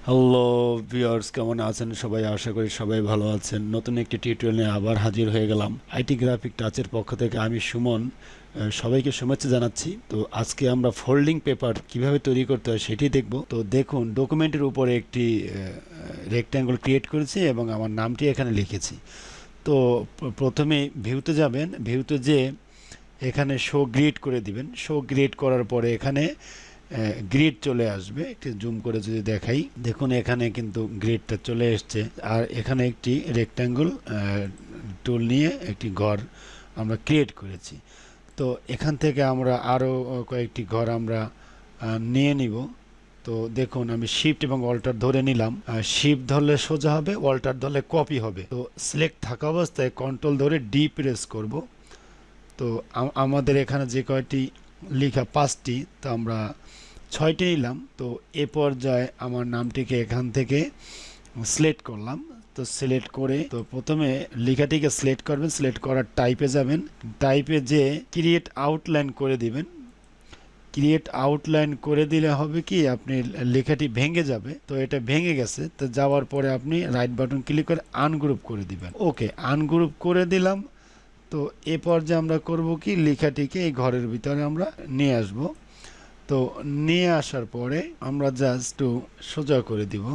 Hello viewers, কেমন আছেন সবাই? আশা করি সবাই ভালো আছেন। নতুন একটি টিউটোরিয়াল নিয়ে আবার হাজির হয়ে গেলাম। আইটি গ্রাফিক টাচের পক্ষ থেকে আমি সুমন সবাইকে শুভেচ্ছা জানাচ্ছি। তো আজকে আমরা ফোল্ডিং পেপার কিভাবে তৈরি করতে হয় সেটি দেখব। তো দেখুন, ডকুমেন্টের উপরে একটি রেক্ট্যাঙ্গল ক্রিয়েট করেছি এবং আমার নামটি এখানে লিখেছি। তো প্রথমে ভিউতে যাবেন, ভিউতে যে এখানে শো গ্রিড করে দিবেন। শো গ্রিড করার পরে এখানে গ্রিড চলে আসবে। একটু জুম করে যদি দেখাই, দেখুন এখানে কিন্তু গ্রিডটা চলে এসছে। আর এখানে একটি রেক্ট্যাঙ্গল টুল নিয়ে একটি ঘর আমরা ক্রিয়েট করেছি। তো এখান থেকে আমরা আরও কয়েকটি ঘর আমরা নিয়ে নিব। তো দেখুন, আমি শিফট এবং অল্টার ধরে নিলাম। শিফট ধরলে সোজা হবে, অল্টার ধরলে কপি হবে। তো সিলেক্ট থাকা অবস্থায় কন্ট্রোল ধরে ডি প্রেস করব। তো আমাদের এখানে যে কয়টি লেখা 5টি, তো আমরা 6টি নিলাম। তো এ পর্যায়ে আমার নামটিকে এখান থেকে সিলেক্ট করলাম। তো সিলেক্ট করে তো প্রথমে লেখাটিকে সিলেক্ট করবেন, সিলেক্ট করার টাইপে যাবেন, টাইপে যে ক্রিয়েট আউটলাইন করে দিবেন। ক্রিয়েট আউটলাইন করে দিলে হবে কি, আপনি লেখাটি ভেঙে যাবে। তো এটা ভেঙে গেছে, তো যাওয়ার পরে আপনি রাইট বাটন ক্লিক করে আনগ্রুপ করে দিবেন। ওকে, আনগ্রুপ করে দিলাম। তো এ পর্যায়ে আমরা করব কি, লেখাটিকে এই ঘরের ভিতরে আমরা নিয়ে আসব। তো নিয়ে আসার পরে আমরা জাস্ট একটু সোজা করে দিব।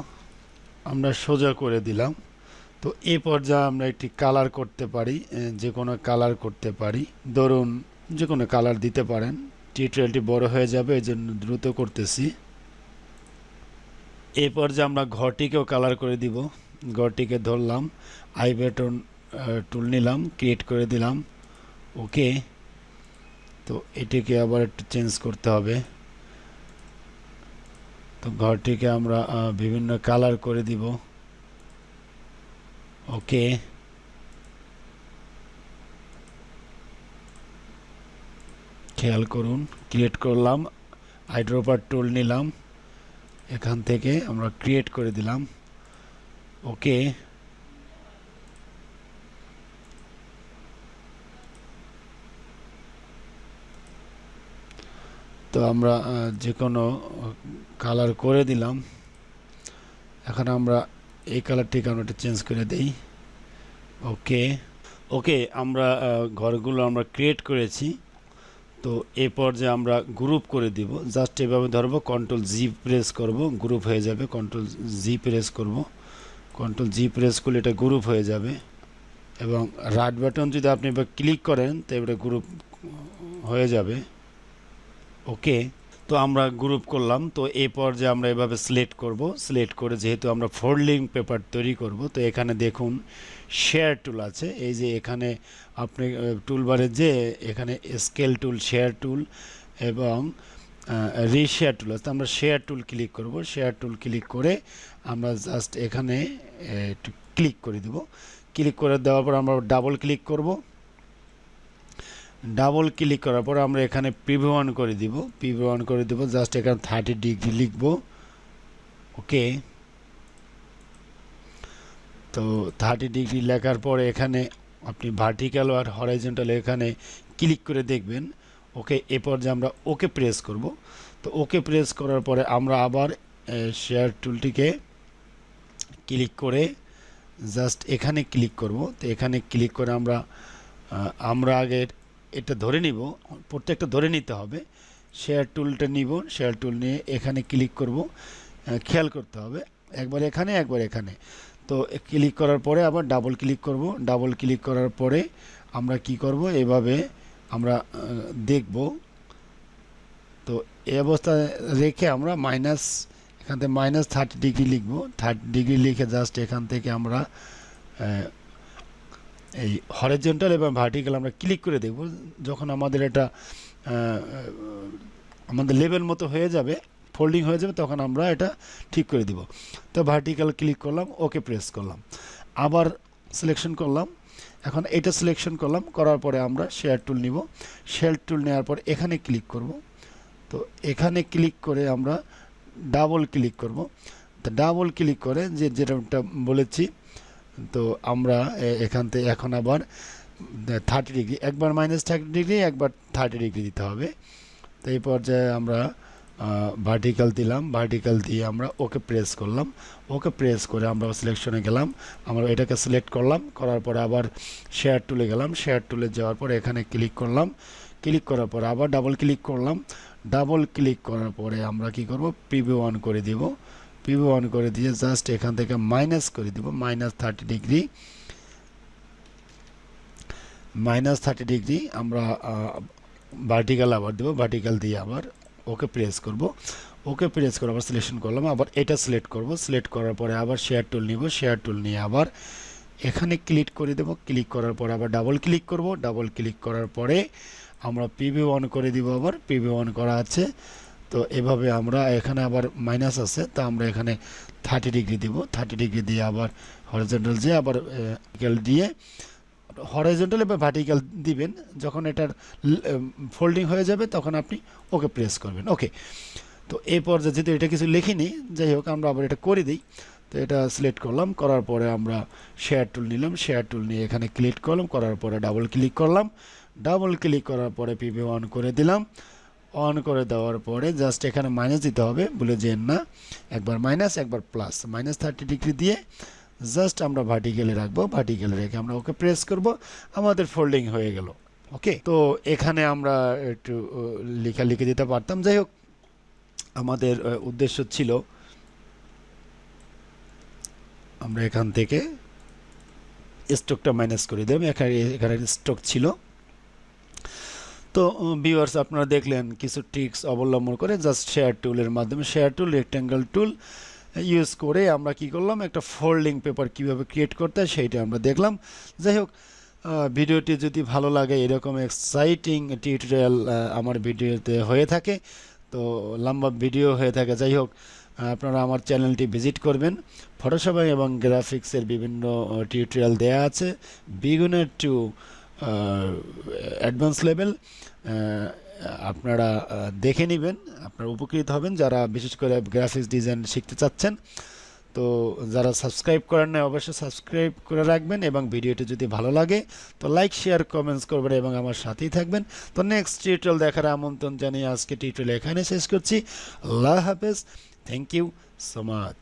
আমরা সোজা করে দিলাম। তো এ পর্যায়ে আমরা একটি কালার করতে পারি, যে কোনো কালার করতে পারি। ধরুন যে কোনো কালার দিতে পারেন। টিউটোরিয়ালটি বড় হয়ে যাবে, এই জন্য দ্রুত করতেছি। এ পর্যায়ে আমরা ঘরটিকেও কালার করে দিব। ঘরটিকে ধরলাম, আই বাটন টুল নিলাম, ক্রিয়েট করে দিলাম। ওকে, তো এটিকে আবার একটু চেঞ্জ করতে হবে। তো ঘরটিকে আমরা বিভিন্ন কালার করে দিব। ওকে, খেয়াল করুন, ক্রিয়েট করলাম, আইড্রপার টুল নিলাম, এখান থেকে আমরা ক্রিয়েট করে দিলাম। ওকে, তো আমরা যে কোনো কালার করে দিলাম। এখন আমরা এই কালারটিকে আমরা একটু চেঞ্জ করে দেই। ওকে, ওকে, আমরা ঘরগুলো আমরা ক্রিয়েট করেছি। তো এ পর্যায়ে আমরা গ্রুপ করে দিব। জাস্ট এভাবে ধরবো, কন্ট্রোল জি প্রেস করব, গ্রুপ হয়ে যাবে। কন্ট্রোল জি প্রেস করব, কন্ট্রোল জি প্রেস করলে এটা গ্রুপ হয়ে যাবে। এবং রাইট বাটন যদি আপনি এবার ক্লিক করেন, তো এটা গ্রুপ হয়ে যাবে। ওকে, তো আমরা গ্রুপ করলাম। তো এই পর্যায়ে আমরা এভাবে সিলেক্ট করব। সিলেক্ট করে যেহেতু আমরা ফোল্ডিং পেপার তৈরি করব, তো এখানে দেখুন শেয়ার টুল আছে। এই যে এখানে আপনি টুলবারে যে এখানে স্কেল টুল, শেয়ার টুল এবং রিশেয়ার টুল আছে। আমরা শেয়ার টুল ক্লিক করব। শেয়ার টুল ক্লিক করে আমরা জাস্ট এখানে একটু ক্লিক করে দেব। ক্লিক করে দেওয়ার পর আমরা ডাবল ক্লিক করব। ডাবল ক্লিক করার পর আমরা এখানে প্রিভিউ অন করে দিব। প্রিভিউ অন করে দেব, জাস্ট এখানে 30 ডিগ্রি লিখব। ওকে, তো 30 ডিগ্রি লেখার পরে এখানে আপনি ভার্টিক্যাল আর হরাইজন্টাল এখানে ক্লিক করে দেখবেন। ওকে, এ পর্যায়ে আমরা ওকে প্রেস করব। তো ওকে প্রেস করার পরে আমরা আবার শেয়ার টুলটিকে ক্লিক করে জাস্ট এখানে ক্লিক করব। তো এখানে ক্লিক করে আমরা আগে এটা ধরে নিব, প্রত্যেকটা ধরে নিতে হবে। শেয়ার টুলটা নিব, শেয়ার টুল নিয়ে এখানে ক্লিক করব। খেয়াল করতে হবে, একবার এখানে একবার এখানে। তো ক্লিক করার পরে আবার ডাবল ক্লিক করব। ডাবল ক্লিক করার পরে আমরা কি করব, এভাবে আমরা দেখব। তো এই অবস্থায় রেখে আমরা এখান থেকে -30 ডিগ্রি লিখব। 30 ডিগ্রি লিখে জাস্ট এখান থেকে আমরা এই হরিজন্টাল এবং ভার্টিক্যাল আমরা ক্লিক করে দেখব। যখন আমাদের এটা আমাদের লেভেল মতো হয়ে যাবে, ফোল্ডিং হয়ে যাবে, তখন আমরা এটা ঠিক করে দিব। তো ভার্টিক্যাল ক্লিক করলাম, ওকে প্রেস করলাম, আবার সিলেকশন করলাম। এখন এটা সিলেকশন করলাম, করার পরে আমরা শেয়ার টুল নিব। শেয়ার টুল নেওয়ার পর এখানে ক্লিক করব। তো এখানে ক্লিক করে আমরা ডাবল ক্লিক করব। তো ডাবল ক্লিক করে যেটা বলেছি, তো আমরা এখান থেকে এখন আবার 30 ডিগ্রি, একবার -30 ডিগ্রি, একবার 30 ডিগ্রি দিতে হবে। তো এই পর্যায়ে আমরা ভার্টিক্যাল দিলাম, ভার্টিক্যাল দিয়ে আমরা ওকে প্রেস করলাম, ওকে প্রেস করে আমরা সিলেকশনে গেলাম, আমরা এটাকে সিলেক্ট করলাম, করার পরে আবার শেয়ার টুলে গেলাম, শেয়ার টুলে যাওয়ার পরে এখানে ক্লিক করলাম, ক্লিক করার পরে আবার ডাবল ক্লিক করলাম, ডাবল ক্লিক করার পরে আমরা কি করব, প্রিভিউ অন করে দিব, প্রিভিউ অন করে দিয়ে জাস্ট এখান থেকে মাইনাস করে দিব, -30 ডিগ্রি, -30 ডিগ্রি আমরা ভার্টিক্যাল আবার দেবো, ভার্টিক্যাল দিয়ে আবার ওকে প্রেস করব, ওকে প্রেস করে আবার সিলেকশন করলাম, আবার এটা সিলেক্ট করব, সিলেক্ট করার পরে আবার শেয়ার টুল নিব, শেয়ার টুল নিয়ে আবার এখানে ক্লিক করে দেব, ক্লিক করার পরে আবার ডাবল ক্লিক করব, ডাবল ক্লিক করার পরে আমরা প্রিভিউ অন করে দিব, আবার প্রিভিউ অন করা আছে। তো এভাবে আমরা এখানে আবার মাইনাস আছে, তো আমরা এখানে 30 ডিগ্রি দিব, 30 ডিগ্রি দিয়ে আবার হরিজন্টাল যে আবার ভার্টিক্যাল দিয়ে, হরিজন্টাল বা ভার্টিক্যাল দিবেন, যখন এটার ফোল্ডিং হয়ে যাবে তখন আপনি ওকে প্রেস করবেন। ওকে, তো এই পর্যায়ে যেহেতু এটা কিছু লিখিনি, যাই হোক আমরা আবার এটা করে দিই। তো এটা সিলেক্ট করলাম, করার পরে আমরা শেয়ার টুল নিলাম, শেয়ার টুল নিয়ে এখানে ক্লিক করলাম, করার পরে ডাবল ক্লিক করলাম, ডাবল ক্লিক করার পরে প্রিভিউ অন করে দিলাম, অন করে দেওয়ার পরে জাস্ট এখানে মাইনাস দিতে হবে, বলে যে না, একবার মাইনাস একবার প্লাস, -30 ডিগ্রি দিয়ে জাস্ট আমরা ভার্টিক্যালে রাখবো, ভার্টিক্যালে রেখে আমরা ওকে প্রেস করব, আমাদের ফোল্ডিং হয়ে গেল। ওকে, তো এখানে আমরা একটু লেখা লিখে দিতে পারতাম, যাই হোক আমাদের উদ্দেশ্য ছিল আমরা এখান থেকে স্টকটা মাইনাস করে দেব, এখানে স্টক ছিল। তো ভিউয়ার্স, আপনারা দেখলেন কিছু ট্রিক্স অবলম্বন করে জাস্ট শেয়ার টুলের মাধ্যমে, শেয়ার টুল, রেক্ট্যাঙ্গেল টুল ইউজ করে আমরা কি করলাম, একটা ফোল্ডিং পেপার কিভাবে ক্রিয়েট করতে হয় সেইটা আমরা দেখলাম। যাই হোক, ভিডিওটি যদি ভালো লাগে, এরকম এক্সাইটিং টিউটোরিয়াল আমার ভিডিওতে হয়ে থাকে, তো লম্বা ভিডিও হয়ে থাকে, যাই হোক আপনারা আমার চ্যানেলটি ভিজিট করবেন। ফটোশপ এবং গ্রাফিক্সের বিভিন্ন টিউটোরিয়াল দেয়া আছে, বিগিনার টু অ্যাডভান্স লেভেল, আপনারা দেখে নেবেন, আপনারা উপকৃত হবেন যারা বিশেষ করে গ্রাফিক্স ডিজাইন শিখতে চাচ্ছেন। তো যারা সাবস্ক্রাইব করেন না, অবশ্যই সাবস্ক্রাইব করে রাখবেন, এবং ভিডিওটি যদি ভালো লাগে তো লাইক, শেয়ার, কমেন্টস করবেন এবং আমার সাথেই থাকবেন। তো নেক্সট টিউটোরিয়াল দেখার আমন্ত্রণ জানিয়ে আজকে টিউটোরিয়াল এখানে শেষ করছি। আল্লাহ হাফেজ, থ্যাংক ইউ সো মাচ।